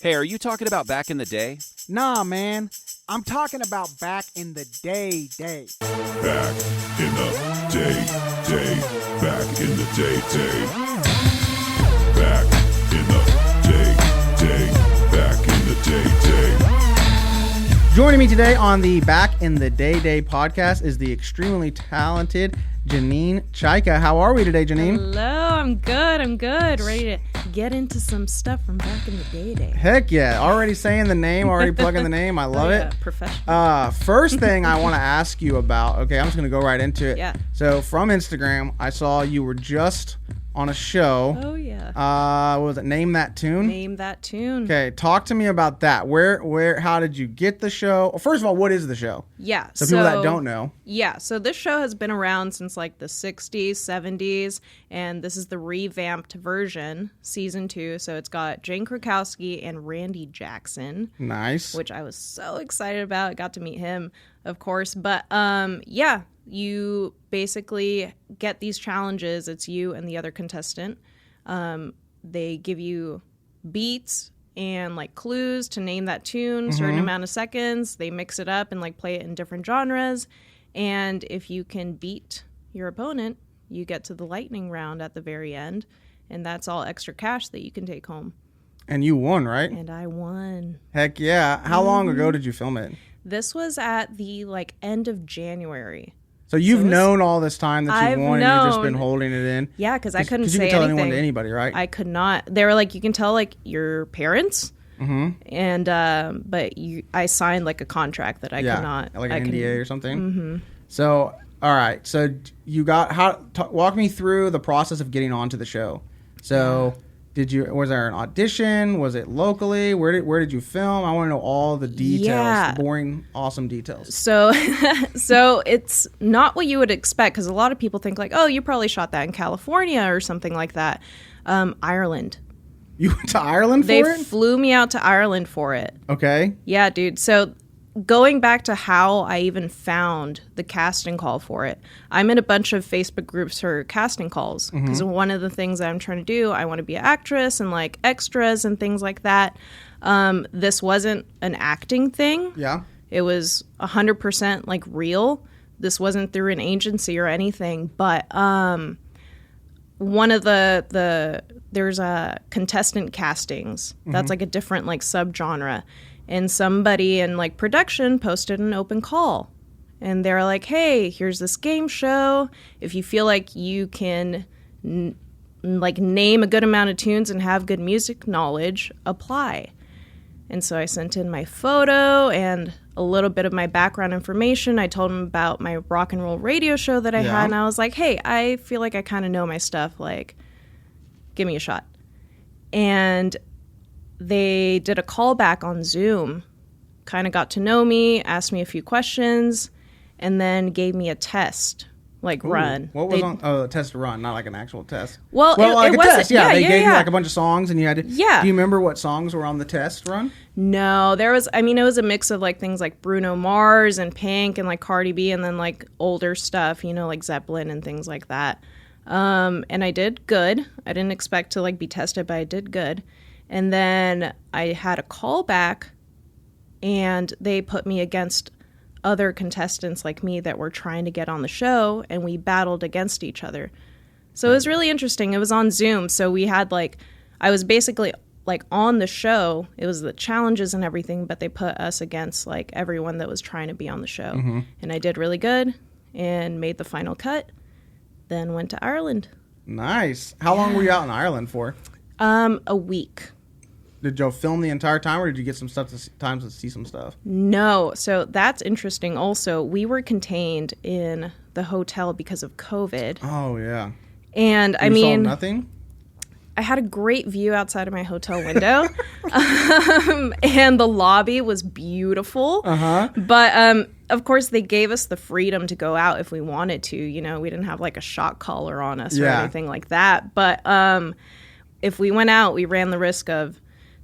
Hey, are you talking about back in the day? Nah, man. I'm talking about back in the day. Back in the day. Back in the day. Back in the day. Back in the day. Joining me today on the Back in the Day podcast is the extremely talented Janine Czajka. How are we today, Janine? Hello, I'm good. Ready to get into some stuff from back in the day. Heck yeah. Already saying the name, already plugging the name. I love it. Professional. First thing I want to ask you about, okay, I'm just going to go right into it. Yeah. So from Instagram, I saw you were just on a show. Oh, yeah. What was it? Name That Tune? Name That Tune. Okay, talk to me about that. How did you get the show? Well, first of all, what is the show? Yeah. So people that don't know. Yeah, so this show has been around since like the 60s, 70s, and this is the revamped version, season 2. So it's got Jane Krakowski and Randy Jackson. Nice. Which I was so excited about. I got to meet him, of course. But yeah, you basically get these challenges. It's you and the other contestant. They give you beats and like clues to name that tune, certain amount of seconds. They mix it up and like play it in different genres. And if you can beat your opponent, you get to the lightning round at the very end. And that's all extra cash that you can take home. And you won, right? And I won. Heck yeah. How long ago did you film it? This was at the like end of January. So you've known all this time that you've won, and you've just been known. holding it in? Yeah, because I couldn't say you can tell anything. anyone to anybody, right? I could not. They were like, you can tell like your parents. And but I signed like a contract that I could not. Like an NDA or something? So, all right. So you got, walk me through the process of getting onto the show. So was there an audition? Was it locally? Where did you film? I want to know all the details, the boring, awesome details. So it's not what you would expect, because a lot of people think like, oh, you probably shot that in California or something like that. Ireland. You went to Ireland for it? They flew me out to Ireland for it. Okay. Yeah, dude. So going back to how I even found the casting call for it, I'm in a bunch of Facebook groups for casting calls, because one of the things that I'm trying to do, I want to be an actress and like extras and things like that. This wasn't an acting thing. Yeah. It was 100% like real. This wasn't through an agency or anything, but one of there's a contestant castings. That's like a different like subgenre. And somebody in like production posted an open call, and they're like, hey, here's this game show. If you feel like you can like name a good amount of tunes and have good music knowledge, apply. And so I sent in my photo and a little bit of my background information. I told them about my rock and roll radio show that I had, and I was like, hey, I feel like I kind of know my stuff. Like, give me a shot. And they did a callback on Zoom, kind of got to know me, asked me a few questions, and then gave me a test, run. What was a test to run, not like an actual test. Well, like it a wasn't. test. Yeah, they gave you like a bunch of songs, and you had to. Yeah. Do you remember what songs were on the test run? No, it was a mix of like things like Bruno Mars and Pink and like Cardi B, and then like older stuff, like Zeppelin and things like that. And I did good. I didn't expect to like be tested, but I did good. And then I had a callback, and they put me against other contestants like me that were trying to get on the show, and we battled against each other. So it was really interesting. It was on Zoom, so we had I was basically like on the show. It was the challenges and everything, but they put us against like everyone that was trying to be on the show. And I did really good and made the final cut, then went to Ireland. Nice. How long were you out in Ireland for? A week. Did you film the entire time, or did you get some stuff time to see some stuff? No. So that's interesting also. We were contained in the hotel because of COVID. Oh, yeah. And you saw nothing? I had a great view outside of my hotel window. And the lobby was beautiful. But of course, they gave us the freedom to go out if we wanted to. We didn't have like a shot caller on us or anything like that. But if we went out, we ran the risk of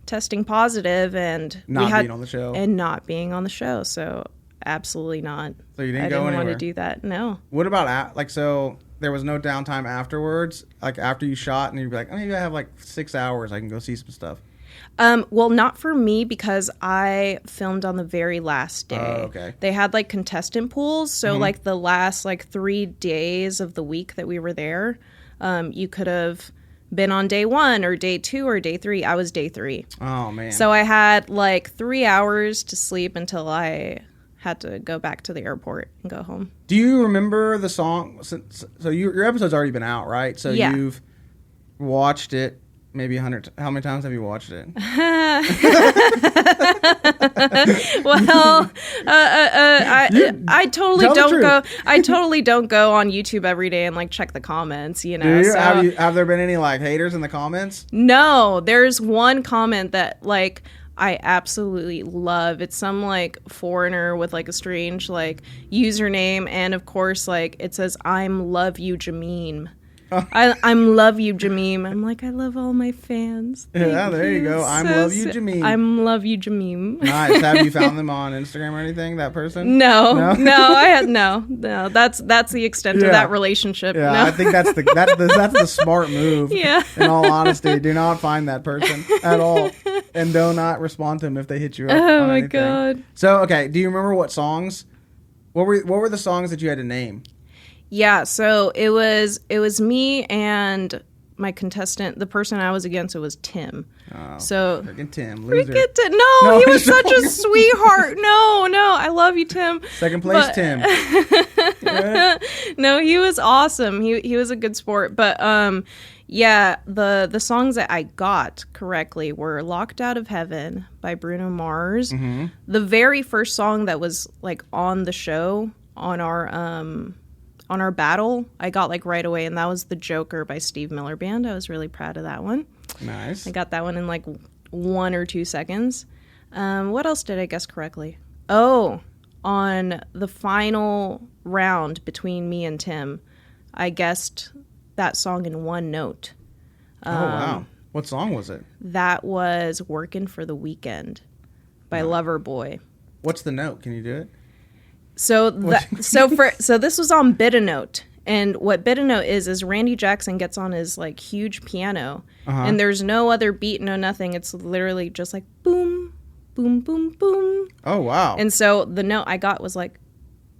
testing positive and being on the show. And not being on the show. So absolutely not. So you didn't go anywhere? I didn't want to do that. No. What about so there was no downtime afterwards? Like after you shot, and you'd be like, oh, maybe I have like 6 hours, I can go see some stuff. Well, not for me because I filmed on the very last day. Oh, okay. They had like contestant pools, so like the last like 3 days of the week that we were there, you could have been on day 1 or day 2 or day 3. I was day 3. Oh man. So I had like 3 hours to sleep until I had to go back to the airport and go home. Do you remember the song? So your episode's already been out, right? So Yeah. you've watched it maybe 100. How many times have you watched it? Well, I totally tell the don't truth. go. I totally don't go on YouTube every day and like check the comments. You know, Do you? so Have there been any like haters in the comments? no. There's one comment that like I absolutely love. It's some like foreigner with like a strange like username, and of course like it says "I'm love you, Janine." I'm love you, Jamim. I'm like, I love all my fans. Yeah, there you go. I'm love you, sweet. Janine. I'm love you, Jamim. Nice. Have you found them on Instagram or anything? That person? No. I had no. That's the extent Yeah. of that relationship. Yeah, No. I think that's the smart move. Yeah. In all honesty, do not find that person at all, and do not respond to them if they hit you up. Oh on my anything. God. So okay, do you remember what songs? What were the songs that you had to name? Yeah, so it was me and my contestant. The person I was against, it was Tim. Oh, So freaking Tim, loser. No, he was he's such wrong. a sweetheart. No, I love you, Tim. Second place, But- Tim. Yeah. No, he was awesome. He was a good sport. But yeah, the songs that I got correctly were "Locked Out of Heaven" by Bruno Mars. Mm-hmm. The very first song that was like on the show on our battle, I got like right away, and that was "The Joker" by Steve Miller Band. I was really proud of that one. Nice. I got that one in like 1 or 2 seconds. What else did I guess correctly? Oh, on the final round between me and Tim, I guessed that song in one note. Oh wow. What song was it? That was "Workin' for the Weekend" by Loverboy. What's the note? Can you do it? So this was on Bit-A-Note, and what Bit-A-Note is Randy Jackson gets on his like huge piano, and there's no other beat, no nothing. It's literally just like boom, boom, boom, boom. Oh wow. And so the note I got was like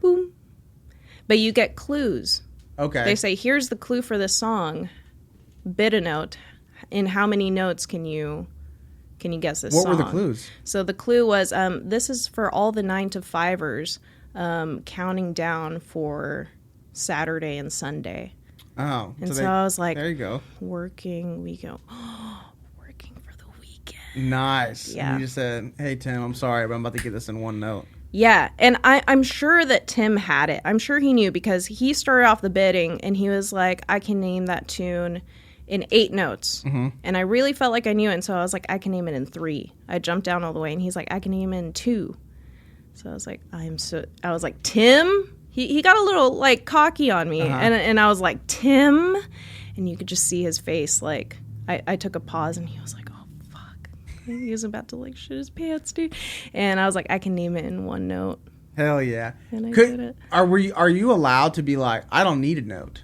boom, but you get clues. Okay. They say, here's the clue for this song, Bit-A-Note. In how many notes can you guess this song? What were the clues? So the clue was, this is for all the 9-to-5ers counting down for Saturday and Sunday. Oh. And so I was like, there you go. working for the weekend. Nice. Yeah. And you just said, hey, Tim, I'm sorry, but I'm about to get this in one note. Yeah, and I'm sure that Tim had it. I'm sure he knew because he started off the bidding and he was like, I can name that tune in 8 notes. Mm-hmm. And I really felt like I knew it, and so I was like, I can name it in 3. I jumped down all the way, and he's like, I can name it in 2. So I was like, I was like, Tim? He got a little, like, cocky on me, and I was like, Tim? And you could just see his face, like, I took a pause, and he was like, oh, fuck. He was about to, like, shit his pants, dude. And I was like, I can name it in 1 note. Hell yeah. And I did it. Are you allowed to be like, I don't need a note?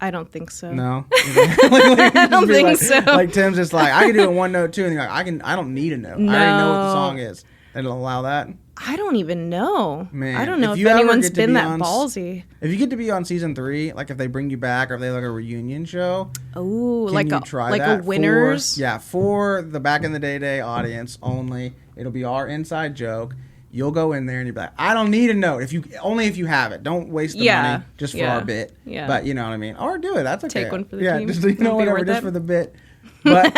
I don't think so. No. I don't think so. Like Tim's just like, I can do it in 1 note too, and you're like, I don't need a note. No. I already know what the song is. They don't allow that. I don't even know. Man, I don't know if you ever anyone's get to been be that on ballsy. If you get to be on season 3, like if they bring you back or if they like a reunion show, Oh, can you try like that a winners. for the back in the day audience only. It'll be our inside joke. You'll go in there and you'll be like, I don't need a note. If you have it. Don't waste the money just for our bit. Yeah. But you know what I mean. Or do it. That's okay. Take one for the team. Just It'll be whatever, worth just it. for the bit. But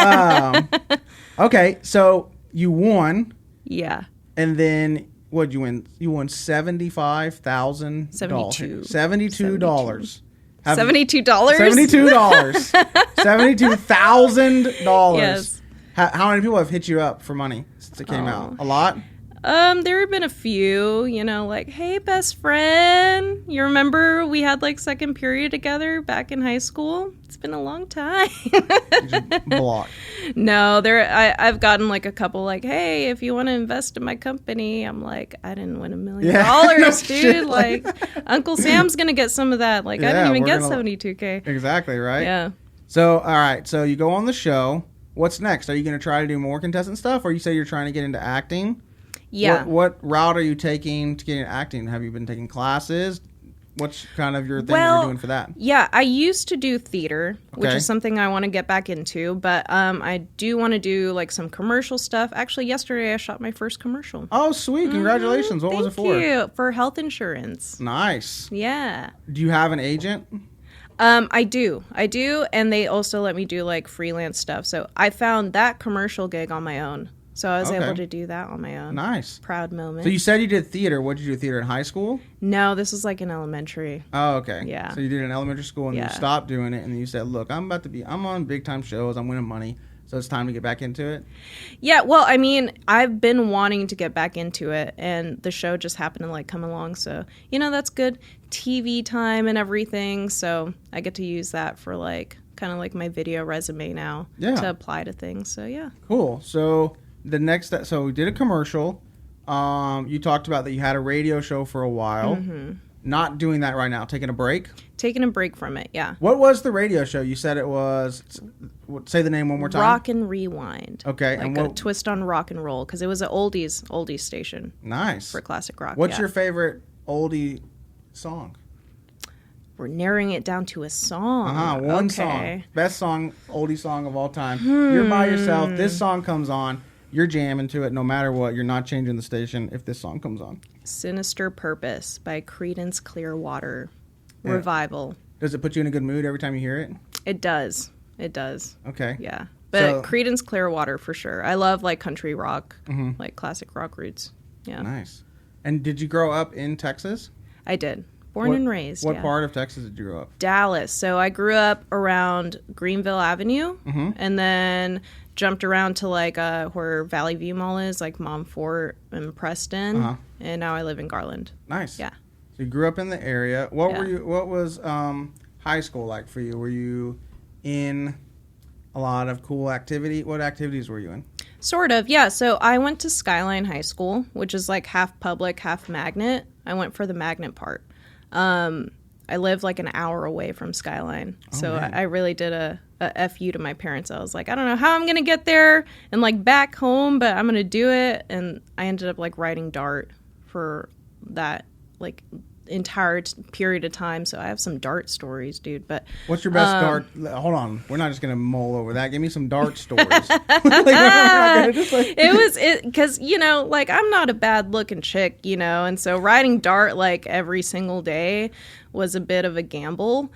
okay, so you won, Yeah. and then what'd you win? You won $75,000. $72. $72. $72? $72. $72,000. Yes. How many people have hit you up for money since it came out? A lot? There have been a few, like, hey, best friend, you remember we had like second period together back in high school? It's been a long time. Just block. No, I've gotten like a couple like, hey, if you want to invest in my company. I'm like, I didn't win $1 million, No dude. shit, Like, Uncle Sam's gonna get some of that. Like, I Yeah, didn't even we're get gonna- $72K. Exactly, right? Yeah. So, all right. So you go on the show. what's next? Are you going to try to do more contestant stuff, or you say you're trying to get into acting? Yeah. What route are you taking to get into acting? Have you been taking classes? What's kind of your thing you're doing for that? Yeah, I used to do theater, which Okay. is something I want to get back into, but I do want to do like some commercial stuff. Actually, yesterday I shot my first commercial. Oh, sweet. Congratulations. What was it for? Thank you. For health insurance. Nice. Yeah. Do you have an agent? I do, and they also let me do like freelance stuff. So I found that commercial gig on my own. So I was Okay. able to do that on my own. Nice. Proud moment. So you said you did theater. What did you do theater in high school? No, this was like in elementary. Oh, okay. Yeah. So you did it in elementary school and Yeah. you stopped doing it and you said, look, I'm on big time shows. I'm winning money. So it's time to get back into it. Yeah, well, I mean, I've been wanting to get back into it, and the show just happened to like come along. So, that's good TV time and everything. So I get to use that for like kind of like my video resume now to apply to things. So yeah. Cool. So so we did a commercial. You talked about that you had a radio show for a while. Mm-hmm. Not doing that right now. Taking a break. Taking a break from it, yeah. What was the radio show? You said it was. Say the name one more time. Rock and Rewind. Okay, Like and a twist on rock and roll, because it was an oldies station Nice. for classic rock. What's yeah. your favorite oldie song? We're narrowing it down to a song. One okay. song. Best song, oldie song of all time. You're by yourself. This song comes on. You're jamming to it no matter what. You're not changing the station if this song comes on. Sinister Purpose by Creedence Clearwater Yeah. Revival. Does it put you in a good mood every time you hear it? It does. It does. Okay. Yeah. But So- Creedence Clearwater for sure. I love like country rock, like classic rock roots. Yeah. Nice. And did you grow up in Texas? I did. Born and raised. What yeah. part of Texas did you grow up? Dallas. So I grew up around Greenville Avenue and then jumped around to like where Valley View Mall is, like Montfort and Preston. And now I live in Garland. Nice. Yeah. So you grew up in the area. What Yeah. were you? What was high school like for you? Were you in a lot of cool activity? What activities were you in? Sort of, yeah. So I went to Skyline High School, which is like half public, half magnet. I went for the magnet part. I live like an hour away from Skyline. So man. I really did a FU to my parents. I was like, I don't know how I'm going to get there and like back home, but I'm going to do it. And I ended up like riding dart for that like entire period of time. So I have some dart stories, dude. But What's your best dart? Hold on, we're not just gonna mull over that. Give me some dart stories. Like, we're not gonna just, like- because like I'm not a bad looking chick, and so riding dart like every single day was a bit of a gamble.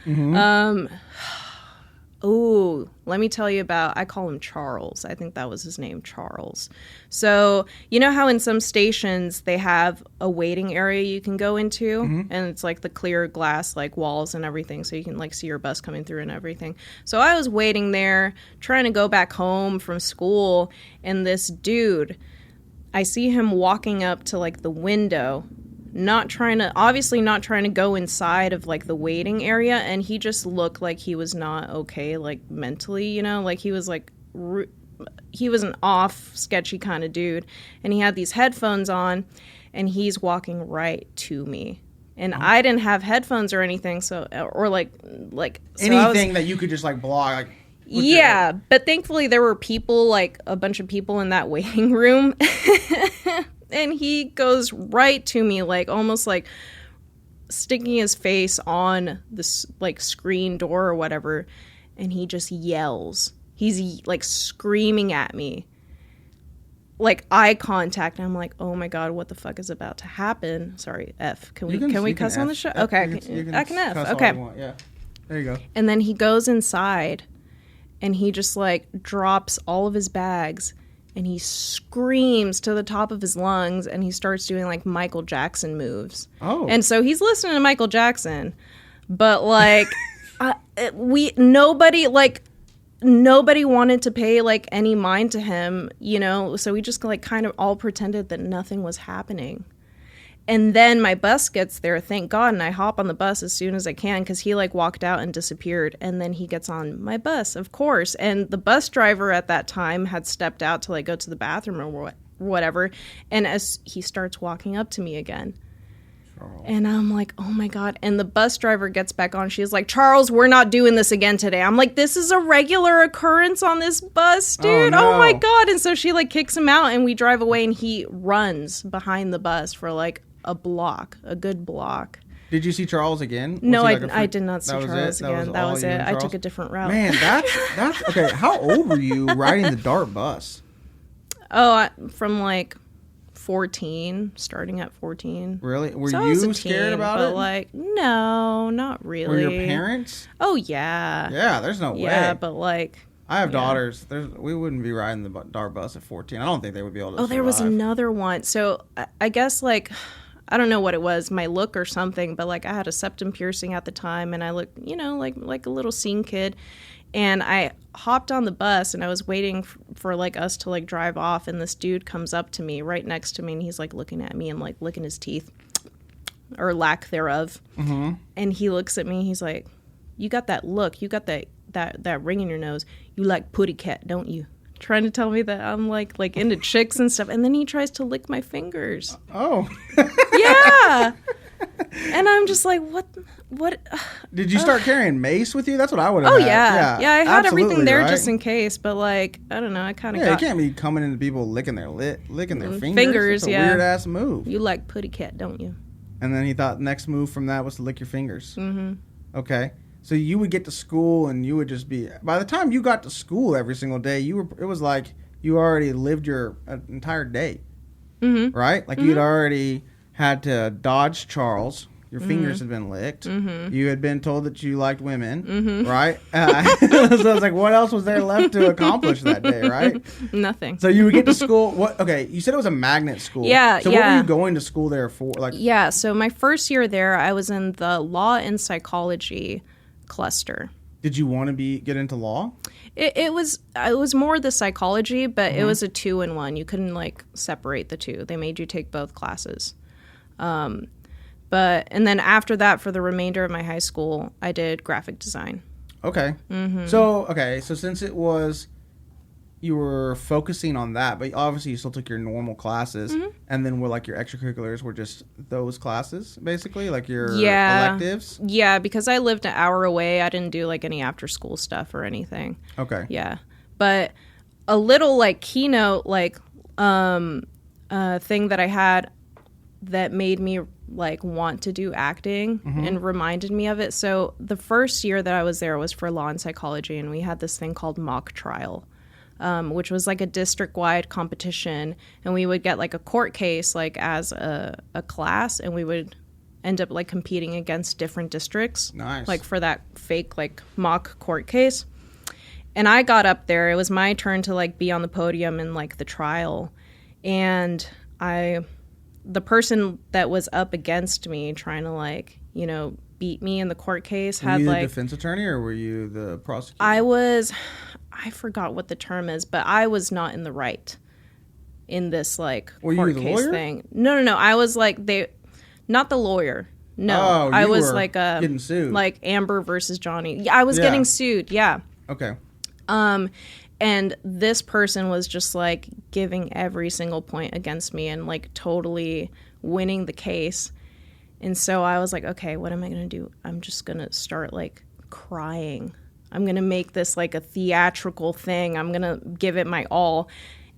Oh, let me tell you about, I call him Charles. I think that was his name, Charles. So, you know how in some stations they have a waiting area you can go into, and it's like the clear glass, like walls and everything, so you can like see your bus coming through and everything. So I was waiting there, trying to go back home from school, and this dude, I see him walking up to like the window, obviously not trying to go inside of like the waiting area, and he just looked like he was not okay, like mentally, like he was like he was an off sketchy kind of dude, and he had these headphones on and he's walking right to me, and I didn't have headphones or anything, so or like so anything that you could just like block, like yeah, but thankfully there were people, like a bunch of people in that waiting room. And he goes right to me, like almost like sticking his face on this like screen door or whatever, and he just yells. He's like screaming at me, like eye contact. And I'm like, oh my god, what the fuck is about to happen? Sorry, F. Can we cuss on the show? Okay, I can F. Okay, yeah, there you go. And then he goes inside, and he just like drops all of his bags. And he screams to the top of his lungs, and he starts doing like Michael Jackson moves. Oh. And so he's listening to Michael Jackson, but like nobody wanted to pay like any mind to him, so we just like kind of all pretended that nothing was happening. And then my bus gets there, thank God, and I hop on the bus as soon as I can, because he like walked out and disappeared. And then he gets on my bus, of course. And the bus driver at that time had stepped out to like go to the bathroom or whatever. And as he starts walking up to me again, And I'm like, oh my God. And the bus driver gets back on. She's like, Charles, we're not doing this again today. I'm like, this is a regular occurrence on this bus, dude. Oh, no. Oh my God. And so she like kicks him out and we drive away and he runs behind the bus for like a good block. Did you see Charles again? No, Was he I did not see Charles again. That was it. I took a different route. Man, that's okay. How old were you riding the DART bus? Oh, from like 14, starting at 14. Really? Were So I was a you scared teen, about but it? like, no, not really. Were your parents? Oh, yeah. Yeah, there's no way. Yeah, but like... I have daughters. We wouldn't be riding the DART bus at 14. I don't think they would be able to Oh, there was survive. another one. So I guess like... I don't know what it was, my look or something, but like I had a septum piercing at the time and I looked, you know, like a little scene kid. And I hopped on the bus and I was waiting for like us to like drive off. And this dude comes up to me right next to me and he's like looking at me and like licking his teeth or lack thereof. Mm-hmm. And he looks at me. He's like, you got that look. You got that ring in your nose. You like putty cat, don't you? Trying to tell me that I'm like into chicks and stuff. And then he tries to lick my fingers. Oh. Yeah. And I'm just like, what? Did you start carrying mace with you? That's what I would have Oh, had. yeah. I had everything absolutely, there right? just in case. But like, I don't know. I kind of Yeah, got... you can't be coming into people licking their fingers. Fingers, That's a yeah. weird ass move. You like putty cat, don't you? And then he thought the next move from that was to lick your fingers. Mm-hmm. Okay. So you would get to school and you would just be... By the time you got to school every single day, it was like you already lived your entire day. Mm-hmm. Right? Like you'd already had to dodge Charles. Your fingers had been licked. Mm-hmm. You had been told that you liked women. Right? So I was like, what else was there left to accomplish that day, right? Nothing. So you would get to school... Okay, you said it was a magnet school. Yeah, So what were you going to school there for? Yeah, so my first year there, I was in the law and psychology cluster. Did you want to get into law? It was more the psychology, but it was a 2-in-1. You couldn't like separate the two. They made you take both classes. And then after that, for the remainder of my high school, I did graphic design. Okay. Mm-hmm. So since it was, you were focusing on that, but obviously you still took your normal classes, and then your extracurriculars were just those classes, basically, like your electives? Yeah, because I lived an hour away, I didn't do like any after school stuff or anything. Okay. Yeah. But a little like keynote thing that I had that made me like want to do acting and reminded me of it. So the first year that I was there was for law and psychology, and we had this thing called mock trial. Which was like a district-wide competition, and we would get like a court case like as a class, and we would end up like competing against different districts. Nice. Like for that fake like mock court case. And I got up there. It was my turn to like be on the podium in like the trial, and the person that was up against me trying to like, you know, beat me in the court case had Were you like... the defense attorney or were you the prosecutor? I forgot what the term is, but I was not in the right in this like Were court you the case lawyer? thing. No. I was like not the lawyer. No, Oh, I you was were like getting sued. like Amber versus Johnny. Yeah, I was getting sued. Yeah. Okay. And this person was just like giving every single point against me and like totally winning the case. And so I was like, okay, what am I going to do? I'm just going to start like crying. I'm going to make this like a theatrical thing. I'm going to give it my all.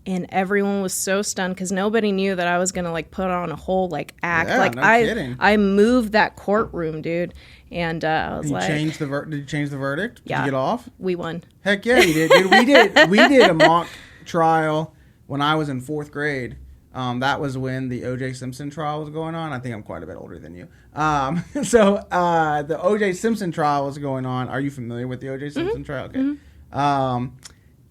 And everyone was so stunned because nobody knew that I was going to like put on a whole like act. Yeah, like no kidding. I moved that courtroom, dude. And I was Did you change the verdict? Did Yeah. you get off? We won. Heck yeah, you did. Dude, we did a mock trial when I was in 4th grade. That was when the O.J. Simpson trial was going on. I think I'm quite a bit older than you. So the O.J. Simpson trial was going on. Are you familiar with the O.J. Simpson trial? Okay. Mm-hmm.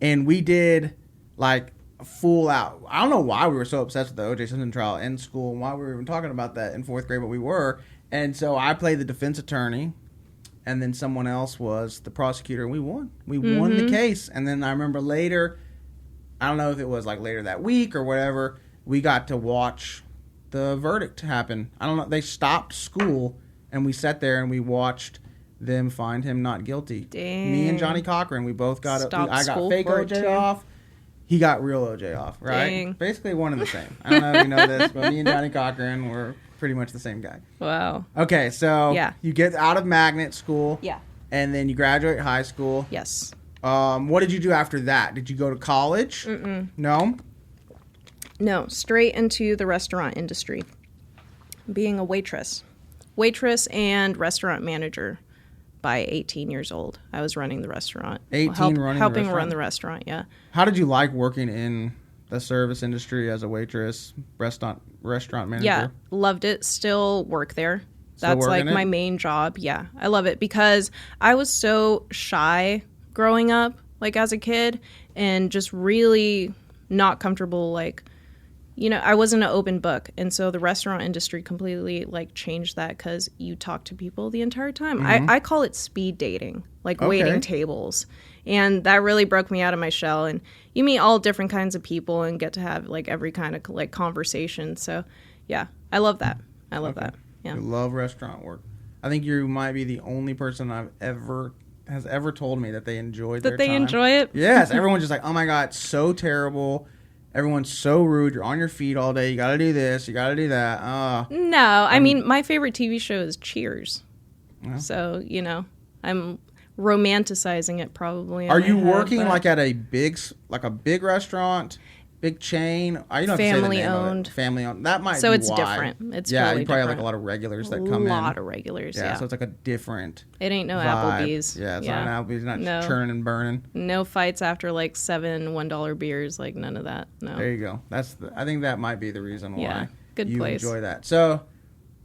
And we did like full out. I don't know why we were so obsessed with the O.J. Simpson trial in school and why we were even talking about that in 4th grade, but we were. And so I played the defense attorney, and then someone else was the prosecutor, and we won. We won the case. And then I remember later, I don't know if it was like later that week or whatever, we got to watch the verdict happen. I don't know. They stopped school, and we sat there and we watched them find him not guilty. Dang. Me and Johnny Cochran, we both got it. Stopped I got school fake for it, OJ too. off. He got real OJ off, right? Dang. Basically one and the same. I don't know if you know this, but me and Johnny Cochran were pretty much the same guy. Wow. Okay, so Yeah. you get out of magnet school. Yeah. And then you graduate high school. Yes. What did you do after that? Did you go to college? No? No, straight into the restaurant industry. Being a waitress. Waitress and restaurant manager by 18 years old. I was running the restaurant. Helping run the restaurant, yeah. How did you like working in the service industry as a waitress, restaurant manager? Yeah, loved it. Still work there. That's like my main job. Yeah, I love it because I was so shy growing up, like as a kid, and just really not comfortable, like, you know, I wasn't an open book. And so the restaurant industry completely like changed that because you talk to people the entire time. I call it speed dating, like waiting tables. And that really broke me out of my shell. And you meet all different kinds of people and get to have like every kind of like conversation. So yeah, I love that. I love that. Yeah. You love restaurant work. I think you might be the only person has ever told me that they enjoyed their time. That they enjoy it? Yes. Everyone's just like, oh my God, it's so terrible. Everyone's so rude. You're on your feet all day. You got to do this. You got to do that. No, I mean, my favorite TV show is Cheers. Yeah. So, you know, I'm romanticizing it probably. Are you working like at a big restaurant, big chain? You don't family owned. Family owned. That might so be it's why. Different. It's yeah. really You probably different. have like a lot of regulars that come in. A lot of regulars. Yeah. So it's like a different. It ain't no vibe. Applebee's. Yeah. It's not an Applebee's. Not churning and burning. No fights after like 7 $1 beers. Like none of that. No. There you go. I think that might be the reason why good you place. Enjoy that. So,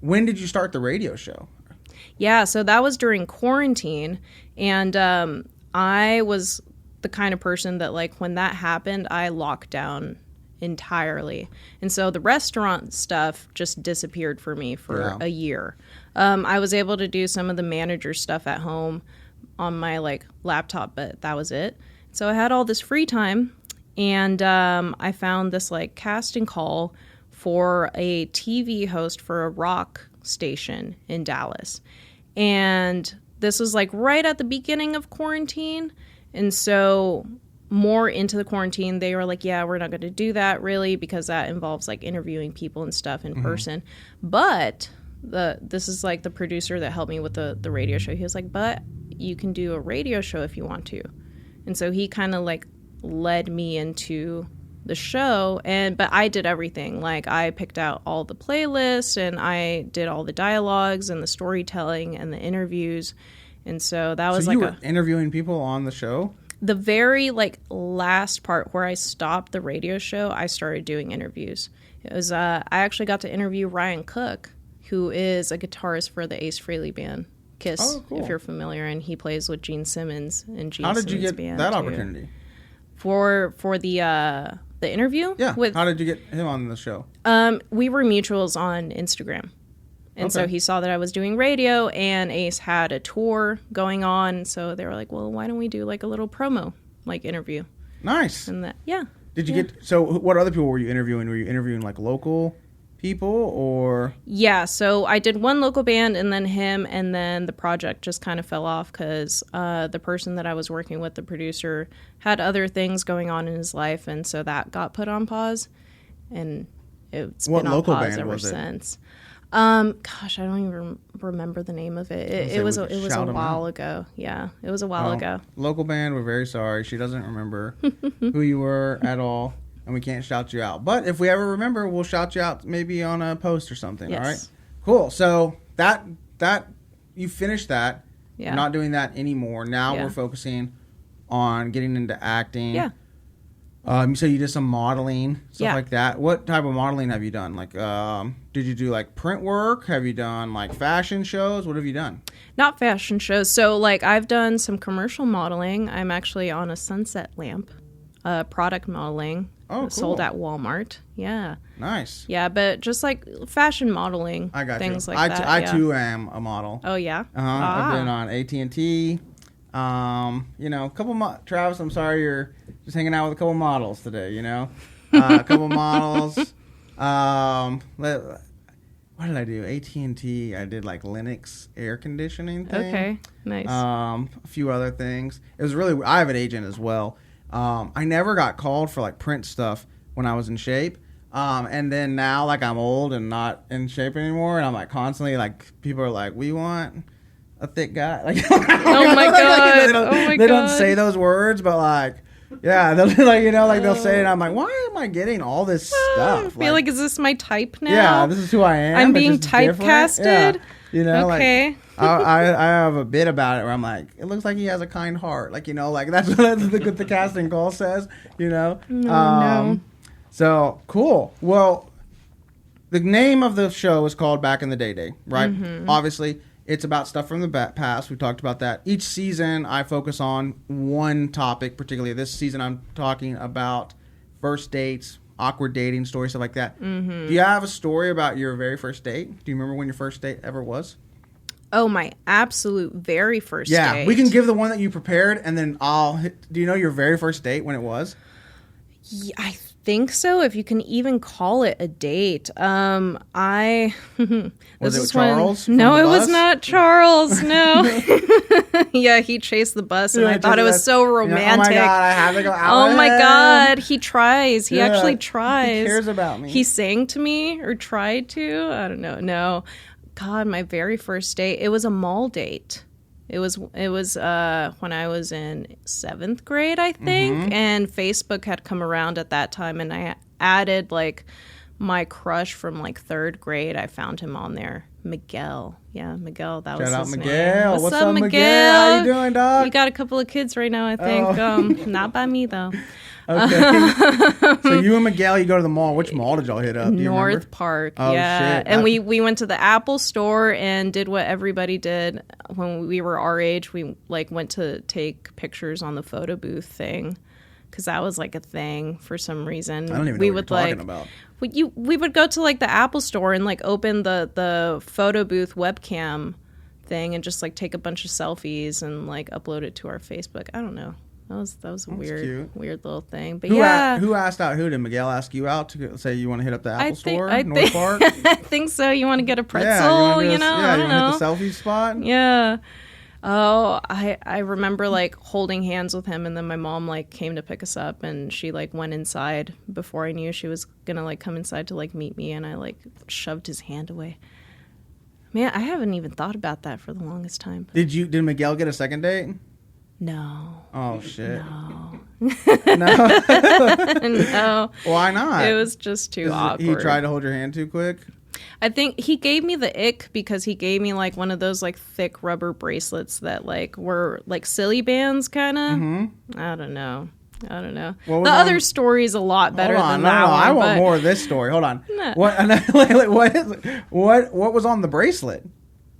when did you start the radio show? Yeah. So that was during quarantine, and I was the kind of person that like when that happened, I locked down entirely. And so the restaurant stuff just disappeared for me for a year. I was able to do some of the manager stuff at home on my like laptop, but that was it. So I had all this free time, and I found this like casting call for a TV host for a rock station in Dallas. And this was like right at the beginning of quarantine. And so more into the quarantine, they were like, yeah, we're not going to do that really because that involves like interviewing people and stuff in person. But this is like the producer that helped me with the radio show. He was like, but you can do a radio show if you want to. And so he kind of like led me into the show, but I did everything. Like I picked out all the playlists and I did all the dialogues and the storytelling and the interviews. And so that was you were interviewing people on the show? The very like last part where I stopped the radio show, I started doing interviews. It was I actually got to interview Ryan Cook, who is a guitarist for the Ace Frehley band Kiss, if you're familiar, and he plays with Gene Simmons and Gene Simmons' band. How did you get that opportunity? For the interview? Yeah. How did you get him on the show? We were mutuals on Instagram. And so he saw that I was doing radio, and Ace had a tour going on. So they were like, well, why don't we do like a little promo like interview? Nice. And that, yeah. Did you get, so what other people were you interviewing? Were you interviewing like local people or? Yeah. So I did one local band and then him, and then the project just kind of fell off because the person that I was working with, the producer, had other things going on in his life. And so that got put on pause, and it's been on pause ever since. Gosh, I don't even remember the name of it. It was a while ago. Yeah, it was a while ago. Local band, we're very sorry. She doesn't remember who you were at all, and we can't shout you out. But if we ever remember, we'll shout you out maybe on a post or something. Yes. All right, cool. So that you finished that. Yeah. You're not doing that anymore. Now we're focusing on getting into acting. Yeah. So you did some modeling, stuff like that. What type of modeling have you done? Like, did you do like print work? Have you done like fashion shows? What have you done? Not fashion shows. So like I've done some commercial modeling. I'm actually on a sunset lamp, product modeling. Oh, cool. Sold at Walmart. Yeah. Nice. Yeah, but just like fashion modeling. I got things you. like that. I too am a model. Oh yeah. I've been on AT&T. A couple Travis, I'm sorry you're just hanging out with a couple models today, a couple models. What did I do? AT&T. I did like Linux air conditioning thing. Okay, nice. A few other things. It was really, I have an agent as well. I never got called for like print stuff when I was in shape, And then now, like, I'm old and not in shape anymore, and I'm like constantly like people are like, we want a thick guy. Like, Oh my god! They don't say those words, but like, yeah, they'll like they'll say it. And I'm like, why am I getting all this stuff? I feel like, is this my type now? Yeah, this is who I am. I'm It's being just different. typecasted. Yeah. Okay. Like I have a bit about it where I'm like, it looks like he has a kind heart. Like, like that's what the casting call says. No. So cool. Well, the name of the show is called Back in the Day, right? Mm-hmm. Obviously, it's about stuff from the past. We talked about that. Each season, I focus on one topic. Particularly this season, I'm talking about first dates, awkward dating stories, stuff like that. Mm-hmm. Do you have a story about your very first date? Do you remember when your first date ever was? Oh, my absolute very first date. We can give the one that you prepared, and then do you know your very first date when it was? Yeah, I think so, if you can even call it a date. Was it Charles? No, it was not Charles. No. Yeah, he chased the bus, and I thought it was so romantic. Oh my god, I have to go out. Oh my god, he tries. He actually tries. He cares about me. He sang to me or tried to. I don't know. No. God, my very first date. It was a mall date. It was when I was in 7th grade, I think, and Facebook had come around at that time, and I added like my crush from like 3rd grade. I found him on there, Miguel. Yeah, Miguel. That was his name. Miguel. What's up, Miguel? How you doing, dog? You got a couple of kids right now, I think. Not by me though. Okay. So you and Miguel, you go to the mall. Which mall did y'all hit up? Do you remember? North Park. Oh, yeah. shit. And we went to the Apple store and did what everybody did when we were our age. We like went to take pictures on the photo booth thing, because that was like a thing for some reason. I don't even know what you're talking about. We would go to like the Apple store and like open the photo booth webcam thing and just like take a bunch of selfies and like upload it to our Facebook. I don't know. That was a weird little thing. But who asked out who? Did Miguel ask you out to say you want to hit up the Apple store, North Park? I think so. You want to get a pretzel, you want to hit the selfie spot? Yeah. Oh, I remember like holding hands with him, and then my mom like came to pick us up, and she like went inside before I knew she was gonna like come inside to like meet me, and I like shoved his hand away. Man, I haven't even thought about that for the longest time. Did Miguel get a second date? No. Oh shit. No. No. No. Why not? It was just too awkward. He tried to hold your hand too quick? I think he gave me the ick because he gave me like one of those like thick rubber bracelets that like were like silly bands kind of. Mm-hmm. I don't know. The other story is a lot better than that one. I want more of this story. Hold on. No. What was on the bracelet?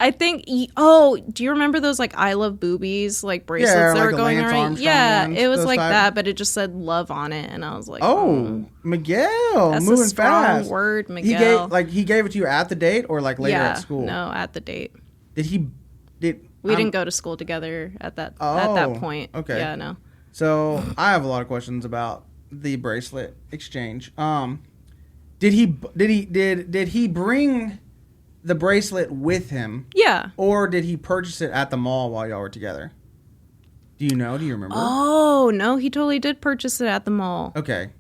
I think. Do you remember those like "I love boobies" like bracelets that like were going Lance around? Armstrong Yeah, ones, it was like type? that, but it just said "love" on it, and I was like, Miguel, that's moving a strong fast. word, Miguel. He gave it to you at the date or like later at school? No, at the date. We didn't go to school together at that point. Okay. Yeah, no. So I have a lot of questions about the bracelet exchange. Did he bring the bracelet with him? Yeah. Or did he purchase it at the mall while y'all were together? Do you know? Do you remember? Oh, no, he totally did purchase it at the mall. Okay.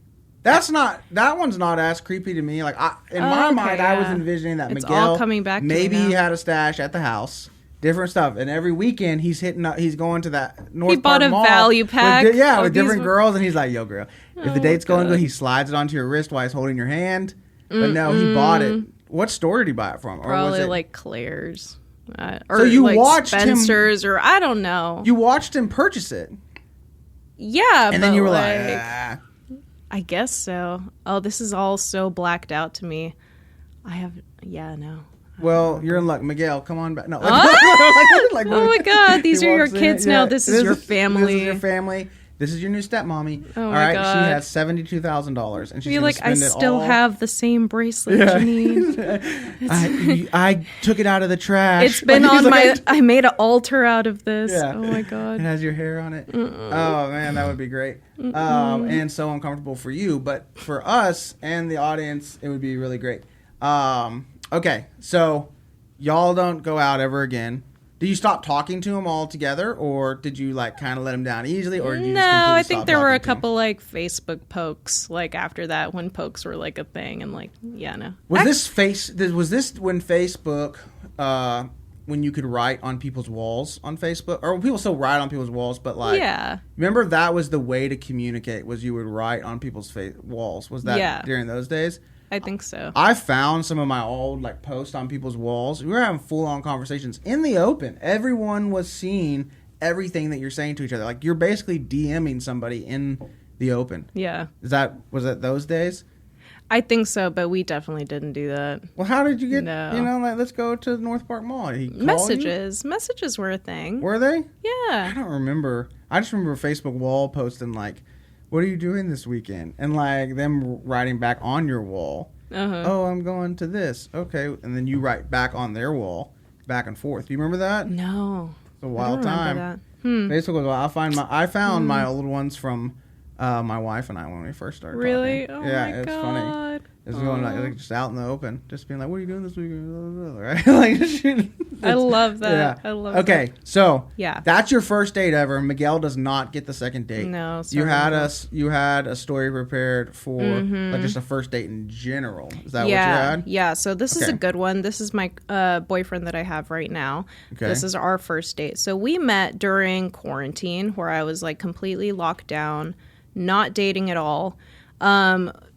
That one's not as creepy to me. Like in my mind, I was envisioning that it's Miguel all coming back to maybe me now. he had a stash at the house, different stuff, and every weekend he's going to that North He bought Park a mall value pack. with different girls, and he's like, "Yo, girl, if the date's going good, he slides it onto your wrist while he's holding your hand." But no, he bought it. What store did he buy it from? Probably or was it like Claire's. Or so you like watched Spencer's, or I don't know. You watched him purchase it. Yeah, and then you were like I guess so. Oh, this is all so blacked out to me. No. Well, you're in luck. Miguel, come on back. No. Oh my God, these are your kids now. This is your family. This is your family. This is your new stepmommy. Oh all my right, God. she has $72,000, and she's You're gonna like, I spend it still all. have the same bracelet, Janine. I took it out of the trash. It's been on my. I made an altar out of this. Yeah. Oh my God. It has your hair on it. Oh man, that would be great. And so uncomfortable for you, but for us and the audience, it would be really great. Okay, so y'all don't go out ever again. Did you stop talking to him altogether, or did you like kind of let him down easily, or did you No, just completely I think stop there were a talking to him? couple like Facebook pokes like after that when pokes were like a thing, and like no. Was this when Facebook when you could write on people's walls on Facebook, or people still write on people's walls, but like remember that was the way to communicate, was you would write on people's walls. Was that during those days? I think so. I found some of my old like posts on people's walls. We were having full on conversations in the open. Everyone was seeing everything that you're saying to each other. Like you're basically DMing somebody in the open. Yeah. Was it those days? I think so, but we definitely didn't do that. Well, how did you get? No. You know, like let's go to North Park Mall. Messages were a thing. Were they? Yeah. I don't remember. I just remember Facebook wall posting like, "What are you doing this weekend?" And like them writing back on your wall. Oh, I'm going to this. Okay, and then you write back on their wall, back and forth. Do you remember that? No. It's a wild time. Facebook was wild. I found my old ones from my wife and I when we first started. Really? Talking. Oh yeah, my it's God. funny. It's going like just out in the open, just being like, "What are you doing this weekend?" Right? Like, I love that. Yeah. I love that. Okay, so yeah, that's your first date ever. Miguel does not get the second date. No, you had a story prepared for like just a first date in general. Is that what you had? Yeah. So this is a good one. This is my boyfriend that I have right now. Okay. This is our first date. So we met during quarantine, where I was like completely locked down, not dating at all.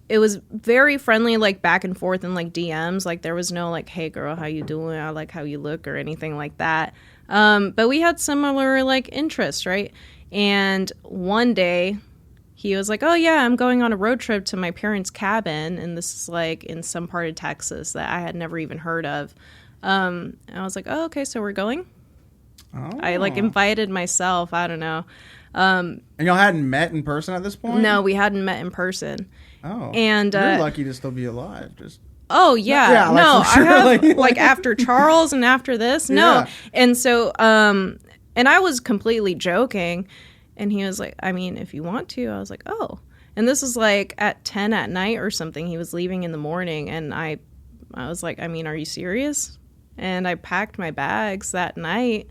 It was very friendly, like back and forth in like DMs. Like there was no like, "Hey girl, how you doing? I like how you look," or anything like that. But we had similar like interests, right? And one day he was like, "Oh yeah, I'm going on a road trip to my parents' cabin," and this is like in some part of Texas that I had never even heard of. And I was like, "Oh, okay, so we're going." Oh. I like invited myself. I don't know. And y'all hadn't met in person at this point? No, we hadn't met in person. Oh, and you're lucky to still be alive. Just yeah, like no, sure. I have like after Charles and after this, no, and so and I was completely joking, and he was like, "I mean, if you want to," I was like, "Oh," and this was like at 10 at night or something. He was leaving in the morning, and I was like, "I mean, are you serious?" And I packed my bags that night,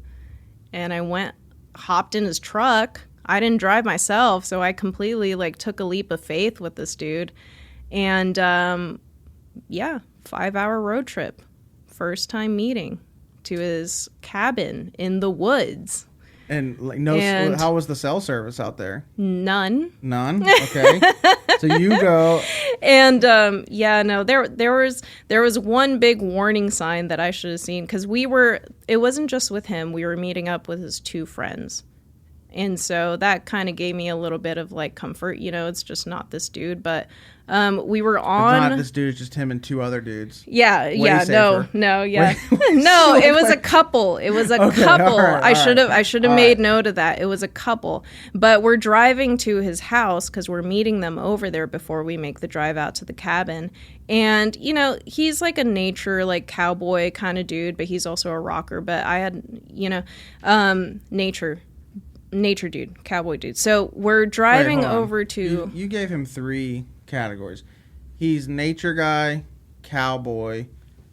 and I hopped in his truck. I didn't drive myself, so I completely like took a leap of faith with this dude. And 5-hour road trip. First time meeting to his cabin in the woods. And like how was the cell service out there? None. Okay. So you go. And there was one big warning sign that I should have seen, because it wasn't just with him. We were meeting up with his two friends. And so that kind of gave me a little bit of like comfort, it's just not this dude, but we were on. It's not this dude, it's just him and two other dudes. Yeah, safer. no, it was a couple. It was a couple. I should have made note of that. It was a couple, but we're driving to his house because we're meeting them over there before we make the drive out to the cabin. And he's like a nature, like cowboy kind of dude, but he's also a rocker. But I had, nature dude, cowboy dude. So we're driving over to. You gave him 3 categories. He's nature guy, cowboy.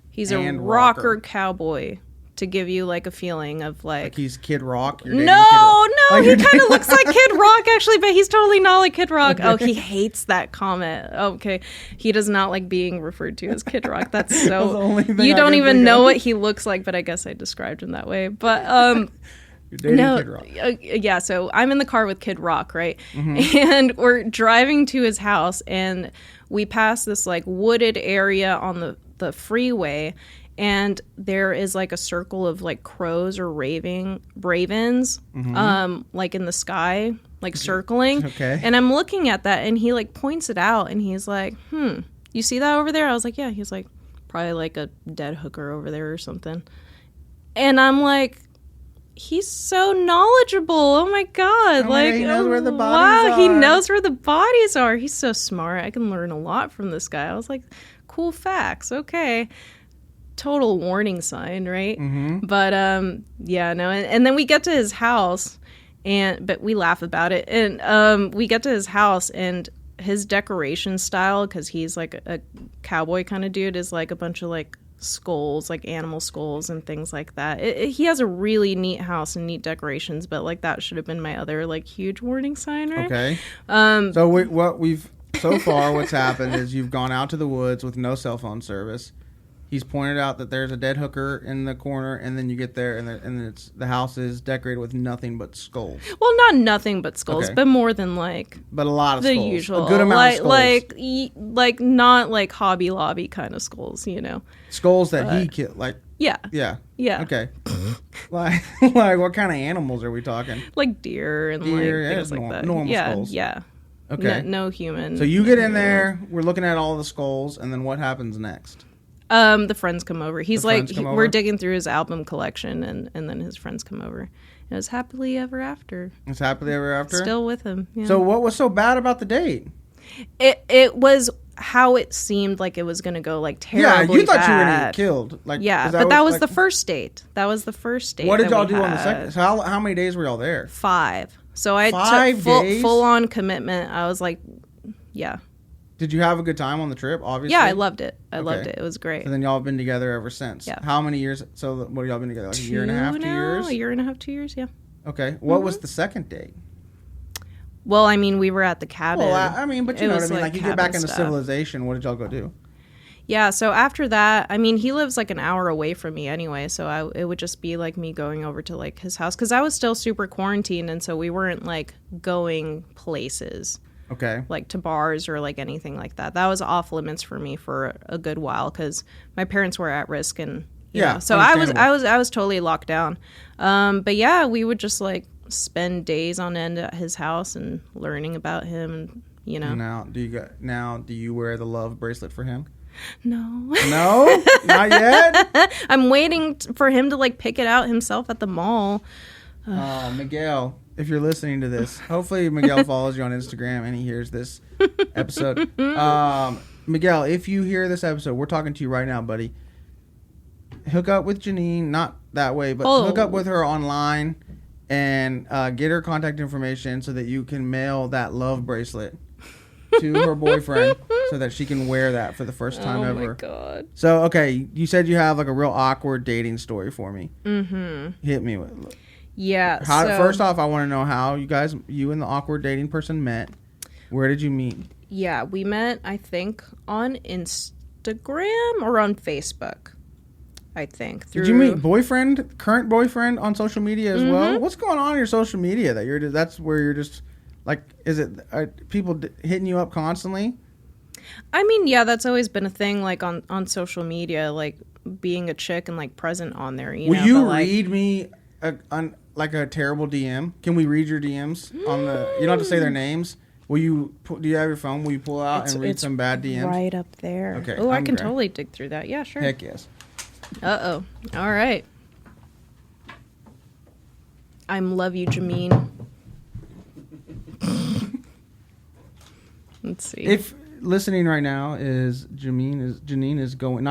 He's a rocker cowboy, to give you like a feeling of like he's Kid Rock. No, he kind of looks like Kid Rock actually, but he's totally not like Kid Rock. Okay. Oh, he hates that comment. Okay, he does not like being referred to as Kid Rock. That's so. You don't even know what he looks like, but I guess I described him that way. But You're dating Kid Rock. So I'm in the car with Kid Rock, right? Mm-hmm. And we're driving to his house, and we pass this like wooded area on the freeway, and there is like a circle of like crows or ravens, like in the sky, like circling. Okay. And I'm looking at that, and he like points it out, and he's like, "You see that over there?" I was like, "Yeah." He's like, "Probably like a dead hooker over there or something." And I'm like, he's so knowledgeable. Oh my God. He knows where the bodies are. He knows where the bodies are. He's so smart. I can learn a lot from this guy. I was like, cool facts. Okay. Total warning sign, right? Mm-hmm. But and then we get to his house, but we laugh about it. And we get to his house, and his decoration style, because he's like a cowboy kind of dude, is like a bunch of like skulls, like animal skulls and things like that. He has a really neat house and neat decorations, but like that should have been my other like huge warning sign, right? Okay. So what's happened is you've gone out to the woods with no cell phone service. He's pointed out that there's a dead hooker in the corner, and then you get there, and the house is decorated with nothing but skulls. Well, not nothing but skulls, Okay. but more than like But a lot of the skulls. usual, A good amount of skulls. like not like Hobby Lobby kind of skulls, you know. Skulls that he killed. Like, Yeah, yeah. yeah, Okay. like what kind of animals are we talking? like deer and Deer, like yeah, things like that. normal Yeah, skulls. yeah. Okay. No human. So you get in there, we're looking at all the skulls, and then what happens next? The friends come over. He's The like, friends come over? we're digging through his album collection, and then his friends come over. And it was happily ever after. It's happily ever after? Still with him. Yeah. So what was so bad about the date? It was how it seemed like it was going to go, like Yeah, terribly you thought you were going to bad. get killed. Like, Yeah, 'cause but that was like, the first date. That was the first date. What did that y'all we do on the had. second? So how many days were y'all there? 5. So I 5 took days? full on commitment. I was like, yeah. Did you have a good time on the trip, obviously? Yeah, I loved it. I Okay. loved it. It was great. And then y'all have been together ever since. Yeah. How many years? So what have y'all been together? Like a year and a half, 2 years? A year and a half, 2 years, yeah. Okay. What Mm-hmm. was the second date? Well, I mean, we were at the cabin. Well, I mean, but you It know what I was, mean. Like you get cabin back into stuff. civilization. What did y'all go do? Yeah, so after that, I mean, he lives like an hour away from me anyway, so it would just be like me going over to like his house because I was still super quarantined, and so we weren't like going places Okay. like to bars or like anything like that. That was off limits for me for a good while because my parents were at risk, and you Yeah, know, so I was understandable. totally locked down. But yeah, we would just like spend days on end at his house and learning about him, and you know, Now do you wear the love bracelet for him? no. No, not yet. I'm waiting for him to like pick it out himself at the mall. Oh, Miguel, if you're listening to this, hopefully Miguel follows you on Instagram and he hears this episode. Miguel, if you hear this episode, we're talking to you right now, buddy. Hook up with Janine, not that way, but hook up with her online and get her contact information so that you can mail that love bracelet to her boyfriend so that she can wear that for the first time ever. Oh my god. So, okay, you said you have like a real awkward dating story for me. Mm-hmm. Hit me with. Yeah. First off, I want to know how you and the awkward dating person met. Where did you meet? Yeah, we met, I think, on Instagram or on Facebook. I think. Did you meet current boyfriend on social media as well? What's going on in your social media that's where you're just like, are people hitting you up constantly? I mean, yeah, that's always been a thing, like on social media, like being a chick and like present on there. Will you read me like a terrible DM? Can we read your DMs on the? You don't have to say their names. Will you? Do you have your phone? Will you pull out and read some bad DMs? Right up there. Okay. Oh, I can totally dig through that. Yeah, sure. Heck yes. Uh-oh. All right. I'm love you, Janine. Let's see. If listening right now Janine is going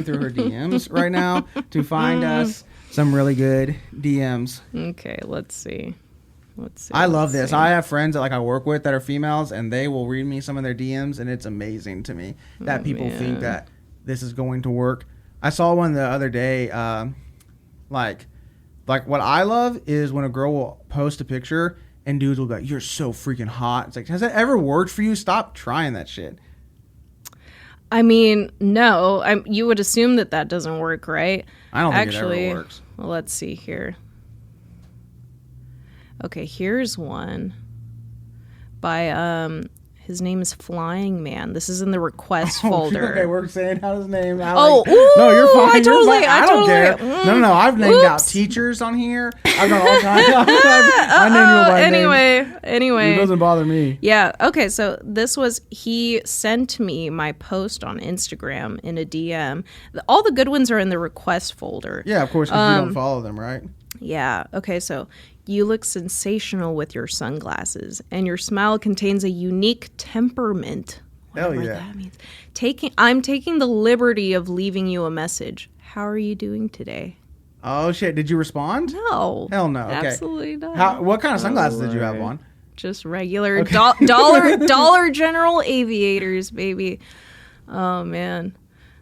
through her DMs right now to find us some really good DMs. Okay, let's see. I love this. I have friends that I work with that are females, and they will read me some of their DMs, and it's amazing to me that people think that this is going to work. I saw one the other day. Like what I love is when a girl will post a picture and dudes will be like, "You're so freaking hot." It's like, has that ever worked for you? Stop trying that shit. I mean, no. You would assume that doesn't work, right? I don't think it ever works. Well, let's see here. Okay, here's one by his name is Flying Man. This is in the request folder. Okay, we're saying out his name. No, you're fine. I totally, I don't care. No. I've named out Oops. teachers on here. I've got all kinds. I named you by name. Anyway, It doesn't bother me. Yeah. Okay. So he sent me my post on Instagram in a DM. All the good ones are in the request folder. Yeah, of course, because you don't follow them, right? Yeah. Okay. So you look sensational with your sunglasses, and your smile contains a unique temperament. Hell Whatever yeah. that means. I'm taking the liberty of leaving you a message. How are you doing today? Oh shit! Did you respond? No. Hell no. Okay. Absolutely not. What kind of sunglasses did you have on? Just regular Dollar General aviators, baby. Oh man.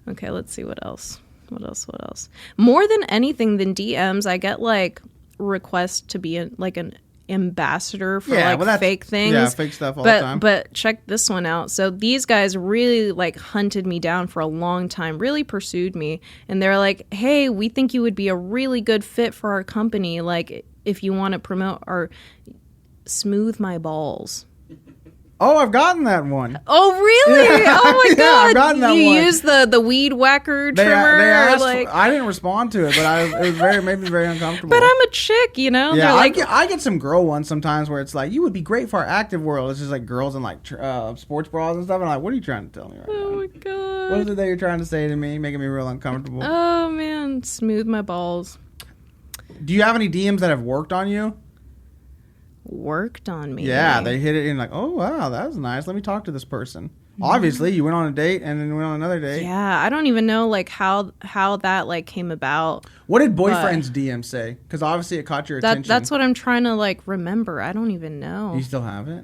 Okay, let's see what else. What else? More than anything than DMs, I get like requests to be like an ambassador for fake things. Yeah, fake stuff all the time. But check this one out. So these guys really like hunted me down for a long time, really pursued me. And they're like, hey, we think you would be a really good fit for our company. Like if you want to promote or smooth my balls. Oh, I've gotten that one. Oh, really? Yeah. Oh, my God. Yeah, I've gotten that you one. use the weed whacker trimmer? They asked like, I didn't respond to it, but it made me very uncomfortable. but I'm a chick, you know? Yeah, They're like, I get some girl ones sometimes where it's like, you would be great for our active world. It's just like girls in like sports bras and stuff. And I'm like, what are you trying to tell me right now? oh, my God. What is it that you're trying to say to me, making me real uncomfortable? Oh, man. Smooth my balls. Do you have any DMs that have worked on you? Worked on me. Yeah, they hit it in like, oh, wow, that was nice. Let me talk to this person. Obviously, you went on a date and then went on another date. Yeah, I don't even know like how that like came about. What did boyfriend's DM say? Because obviously it caught your attention. That's what I'm trying to like remember. I don't even know. You still have it?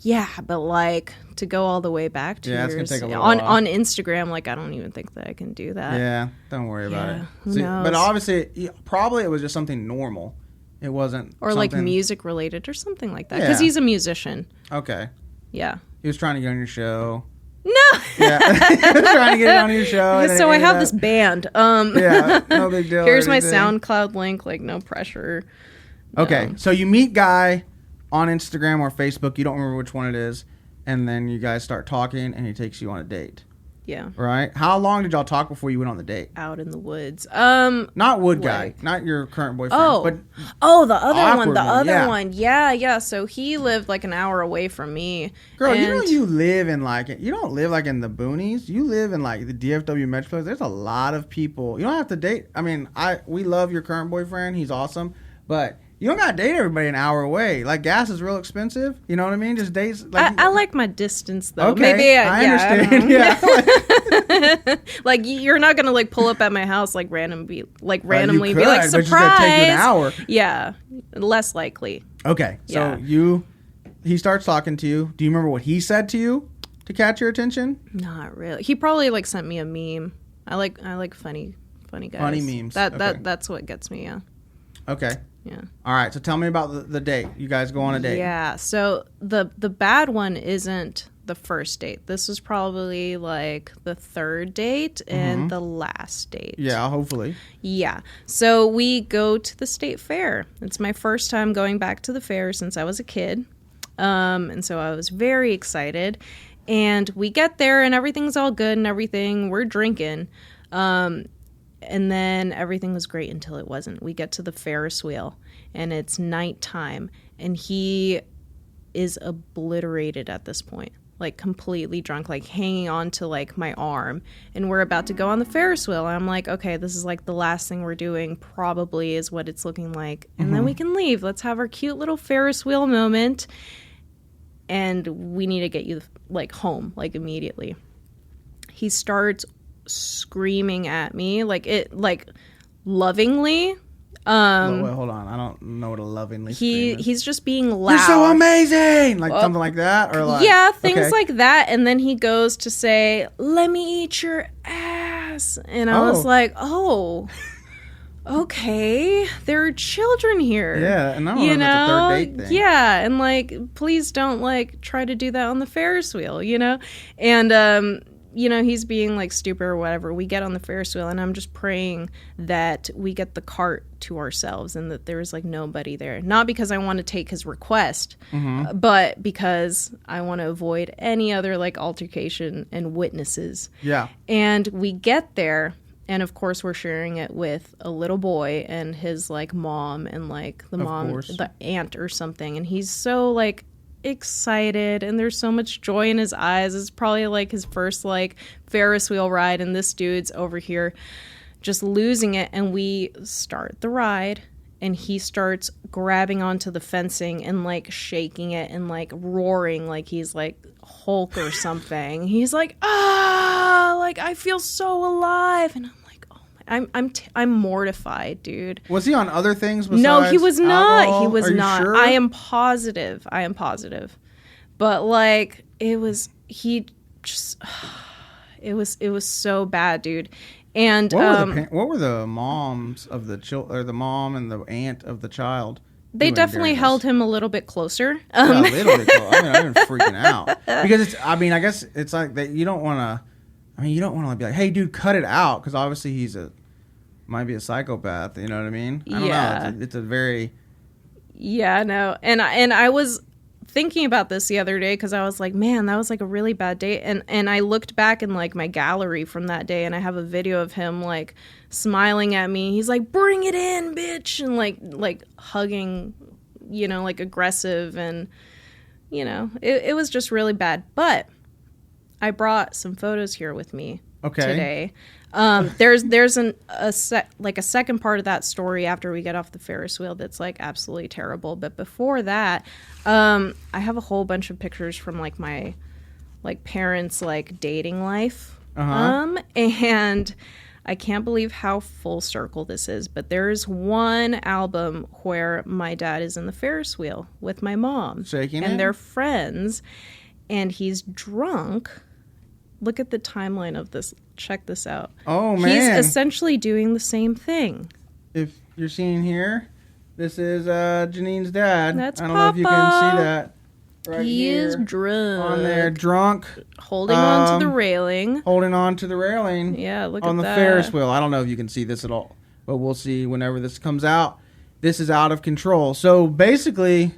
Yeah, but like to go all the way back to it's gonna years take a little on while. On Instagram, like I don't even think that I can do that. Yeah, don't worry about it. Who See, knows? but obviously, probably it was just something normal. It wasn't Or like something- music related or something like that. Yeah. Because he's a musician. Okay. Yeah. He was trying to get on your show. No. Yeah. He was trying to get it on your show. and So it I have ended this up- band. Yeah, no big deal. Here's or my anything. SoundCloud link. Like no pressure. Okay, so you meet guy on Instagram or Facebook. You don't remember which one it is, and then you guys start talking, and he takes you on a date. Yeah. Right? How long did y'all talk before you went on the date? Out in the woods. Not wood guy, Like- not your current boyfriend. Oh, but the other awkward one. The one, other yeah. one. Yeah. So he lived like an hour away from me. girl, you know and- you live in like you don't live like in the boonies. You live in like the DFW Metroplex. There's a lot of people. You don't have to date. I mean, we love your current boyfriend. He's awesome, but you don't gotta date everybody an hour away. Like gas is real expensive. You know what I mean? Just dates. Like, I like my distance though. Okay, Maybe I yeah, understand. don't know. Yeah. Like you're not gonna like pull up at my house like randomly be like Well, you be like could, but surprise. it's gonna take you an hour. Yeah, less likely. Okay, so Yeah. he starts talking to you. Do you remember what he said to you to catch your attention? Not really. He probably like sent me a meme. I like funny guys. Funny memes. That Okay. that's what gets me. Yeah. Okay. Yeah. All right. So tell me about the date. You guys go on a date. Yeah. So the bad one isn't the first date. This was probably like the third date and the last date. Yeah. Hopefully. Yeah. So we go to the state fair. It's my first time going back to the fair since I was a kid. And so I was very excited. And we get there and everything's all good and everything. We're drinking. And then everything was great until it wasn't. We get to the Ferris wheel and it's nighttime and he is obliterated at this point. Like completely drunk, like hanging on to like my arm, and we're about to go on the Ferris wheel. And I'm like, okay, this is like the last thing we're doing, probably is what it's looking like. And then we can leave. Let's have our cute little Ferris wheel moment. And we need to get you like home, like immediately. He starts screaming at me, like lovingly. Wait, hold on. I don't know what a lovingly scream is. He's just being loud. You're so amazing! Like something like that? Or like Yeah, things okay. like that. And then he goes to say, let me eat your ass. And I was Oh. like, oh, okay. There are children here. Yeah, and I don't know if that's a third date thing. Yeah, and like, please don't like try to do that on the Ferris wheel, you know? And, you know, he's being like stupid or whatever. We get on the Ferris wheel and I'm just praying that we get the cart to ourselves and that there's like nobody there. Not because I want to take his request, but because I want to avoid any other like altercation and witnesses. Yeah. And we get there and of course we're sharing it with a little boy and his like mom and like the mom, course. the aunt or something. And he's so like excited and there's so much joy in his eyes. It's probably like his first like Ferris wheel ride and this dude's over here just losing it. And we start the ride and he starts grabbing onto the fencing and like shaking it and like roaring like he's like Hulk or something. He's like, like I feel so alive. And I'm like, oh my, I'm mortified, dude. Was he on other things besides No, he was not. alcohol? He was Are you not. sure? I am positive. But like it was, he just, It was so bad, dude. And what were the moms of the or the mom and the aunt of the child? They definitely held him a little bit closer. A little bit closer. I mean, I've been freaking out because it's. I mean, I guess it's like that. You don't want to. I mean, you don't want to be like, "Hey, dude, cut it out," because obviously might be a psychopath. You know what I mean? I don't know. It's a very. Yeah, no, and I was thinking about this the other day because I was like, man, that was like a really bad day, and I looked back in like my gallery from that day, and I have a video of him like smiling at me. He's like, "Bring it in, bitch," and like hugging, you know, like aggressive, and you know, it was just really bad. But I brought some photos here with me today. There's a second part of that story after we get off the Ferris wheel that's like absolutely terrible. But before that, I have a whole bunch of pictures from like my like parents' like dating life. And I can't believe how full circle this is. But there's one album where my dad is in the Ferris wheel with my mom, and they're friends, and he's drunk. Look at the timeline of this. Check this out. Oh, man. He's essentially doing the same thing. If you're seeing here, this is Janine's dad. That's I don't Papa. know if you can see that. Right he here, is drunk. on there, drunk. Holding on to the railing. Holding on to the railing. Yeah, look on at the that. Ferris wheel. I don't know if you can see this at all, but we'll see whenever this comes out. This is out of control. So basically,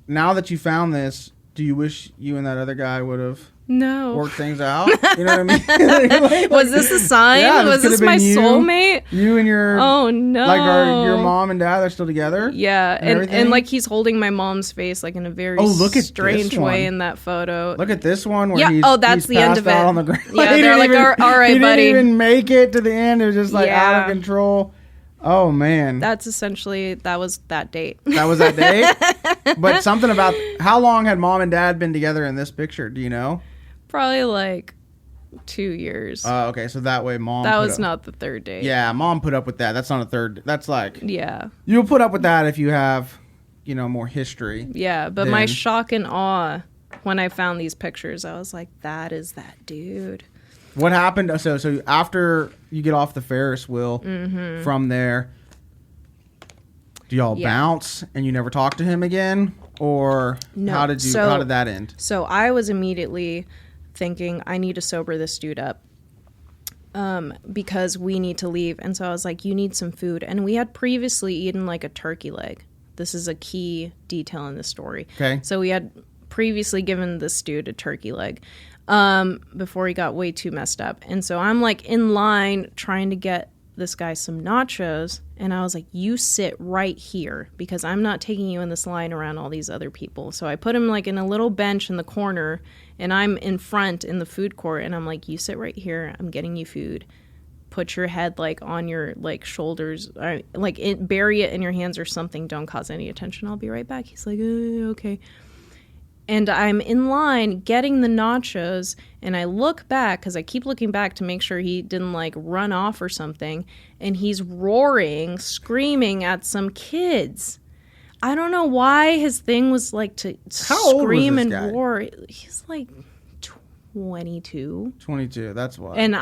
now that you found this, do you wish you and that other guy would have work things out? You know what I mean? like, was this a sign? Yeah, was this my soulmate? You and your your mom and dad are still together? Yeah, and like he's holding my mom's face like in a very strange way in that photo. Look at this one where he's that's the end of it. On the ground. Yeah, they're like, all right, he buddy. He didn't even make it to the end. It was just like out of control. Oh, man. That was that date. That was that date? But something about, how long had mom and dad been together in this picture? Do you know? Probably like 2 years. Okay, so that way mom That was not the third date. Yeah, mom put up with that. That's not a third. That's like. Yeah. You'll put up with that if you have, you know, more history. Yeah, but my shock and awe when I found these pictures, I was like, that is that dude. What happened? So after you get off the Ferris wheel from there, do y'all bounce and you never talk to him again? Or no. How did that end? So I was immediately thinking, I need to sober this dude up because we need to leave. And so I was like, you need some food. And we had previously eaten like a turkey leg. This is a key detail in the story. Okay. So we had previously given this dude a turkey leg before he got way too messed up. And so I'm like in line trying to get this guy some nachos. And I was like, you sit right here because I'm not taking you in this line around all these other people. So I put him like in a little bench in the corner and I'm in front in the food court. And I'm like, you sit right here. I'm getting you food. Put your head like on your like shoulders, or, like bury it in your hands or something. Don't cause any attention. I'll be right back. He's like, okay. And I'm in line getting the nachos, and I look back, because I keep looking back to make sure he didn't, like, run off or something, and he's roaring, screaming at some kids. I don't know why his thing was, like, to scream and roar. He's, like, 22. 22, that's why. And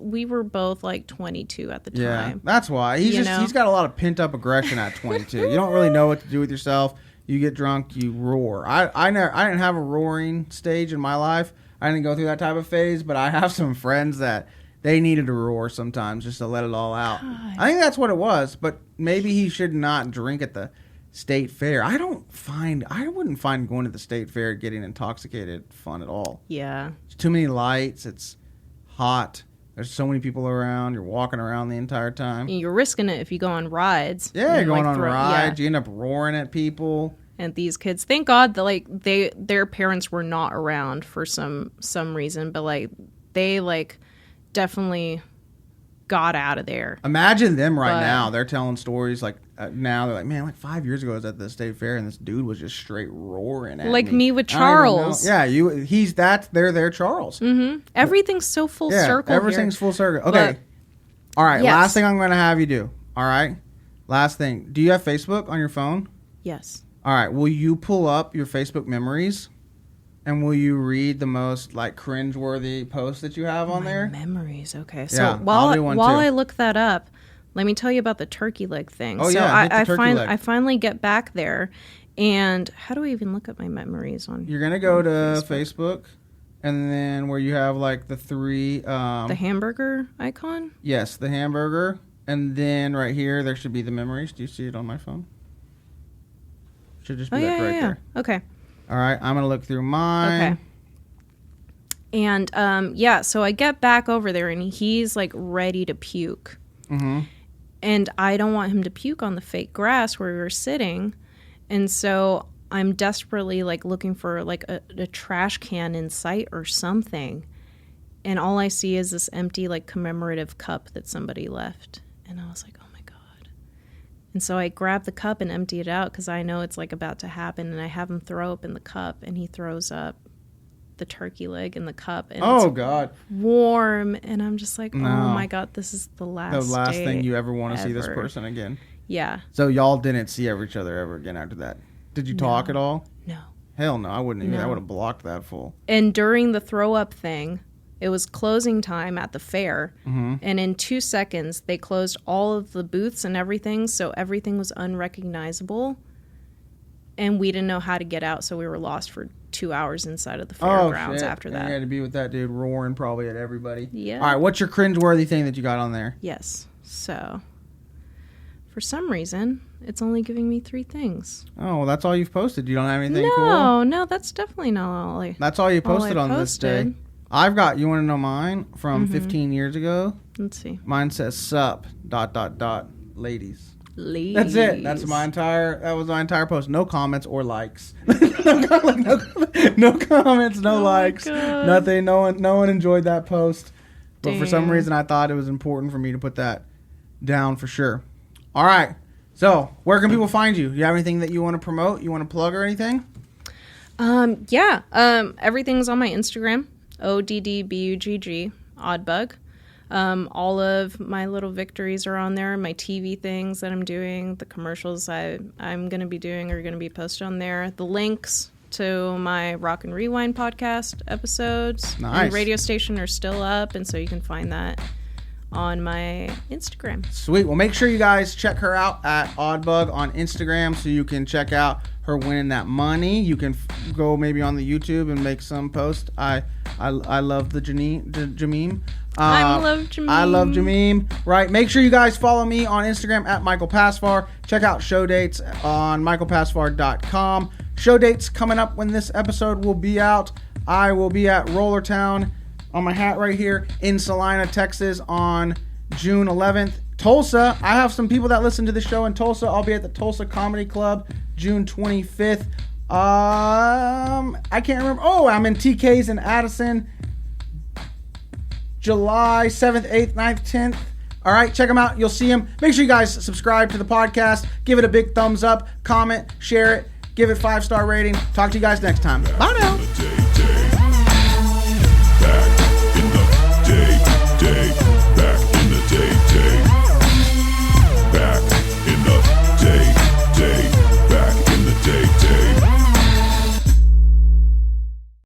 we were both, like, 22 at the time. Yeah, that's why. He's got a lot of pent-up aggression at 22. You don't really know what to do with yourself. You get drunk, you roar. I didn't have a roaring stage in my life. I didn't go through that type of phase, but I have some friends that they needed to roar sometimes just to let it all out. God. I think that's what it was, but maybe he should not drink at the state fair. I wouldn't find going to the state fair getting intoxicated fun at all. Yeah. There's too many lights. It's hot. There's so many people around. You're walking around the entire time. You're risking it if you go on rides. Yeah, you're going on rides. Yeah. You end up roaring at people. And these kids, thank God that their parents were not around for some reason, but like they like definitely got out of there. Imagine them now. They're telling stories like now they're like, man, like 5 years ago I was at the state fair and this dude was just straight roaring at me with Charles. Yeah, they're their Charles. Mm-hmm. Everything's so full circle. Everything's full circle. Okay. All right. Yes. Last thing I'm going to have you do. All right. Last thing. Do you have Facebook on your phone? Yes. All right. Will you pull up your Facebook memories And will you read the most like cringeworthy posts that you have on there? Memories. Okay. So Yeah, while I'll do one too. I look that up, let me tell you about the turkey leg thing. Oh, so yeah, hit the turkey leg. I finally get back there, and how do I even look at my memories on? You're gonna go to Facebook, and then where you have like the three. The hamburger icon. Yes, the hamburger, and then right here there should be the memories. Do you see it on my phone? Should just be like right there. Okay. All right, I'm gonna look through mine. Okay. And so I get back over there, and he's like ready to puke. Mm-hmm. And I don't want him to puke on the fake grass where we were sitting. And so I'm desperately like looking for like a trash can in sight or something. And all I see is this empty like commemorative cup that somebody left. And I was like, oh my God. And so I grab the cup and empty it out because I know it's like about to happen. And I have him throw up in the cup, and he throws up the turkey leg in the cup. And Oh it's God. warm. And I'm just like, No. oh my God, this is the last day thing you ever want to see this ever. person again. Yeah. So y'all didn't see each other ever again after that. Did you talk at all? No. Hell no, I wouldn't even. I No. would have blocked that fool. And during the throw up thing, it was closing time at the fair. Mm-hmm. And in 2 seconds, they closed all of the booths and everything. So everything was unrecognizable. And we didn't know how to get out. So we were lost for 2 hours inside of the fairgrounds after And that. you had to be with that dude roaring probably at everybody. Yeah. All right, what's your cringeworthy thing that you got on there? Yes. So for some reason, it's only giving me 3 things. Oh, well, that's all you've posted. You don't have anything cool? No, that's definitely not all I... That's all you all I posted on this day. posted. I've got, you want to know mine from 15 years ago? Let's see. Mine says sup, ... ladies. Ladies. That's it. That was my entire post. No comments or likes. no comments, no likes, God. nothing. No one enjoyed that post. But for some Damn. reason, I thought it was important for me to put that down for sure. All right. So, where can people find you? You have anything that you want to promote? You want to plug or anything? Yeah. Everything's on my Instagram. ODDBUGG. Oddbug. All of my little victories are on there. My TV things that I'm doing, the commercials I'm going to be doing are going to be posted on there. The links to my Rock and Rewind podcast episodes and radio station are still up, and so you can find that on my Instagram. Sweet. Well, make sure you guys check her out at Oddbug on Instagram so you can check out her winning that money. You can go maybe on the YouTube and make some post. I love the Jameen. I love Jameen. I love Jameen. Right. Make sure you guys follow me on Instagram at Michael Pasvar. Check out show dates on michaelpasvar.com. Show dates coming up when this episode will be out. I will be at Rollertown on my hat right here in Salina, Texas on June 11th. Tulsa, I have some people that listen to the show in Tulsa. I'll be at the Tulsa Comedy Club June 25th. I can't remember. Oh, I'm in TK's in Addison July 7th, 8th, 9th, 10th. All right, check them out. You'll see them. Make sure you guys subscribe to the podcast. Give it a big thumbs up. Comment, share it. Give it 5-star rating. Talk to you guys next time. Bye now.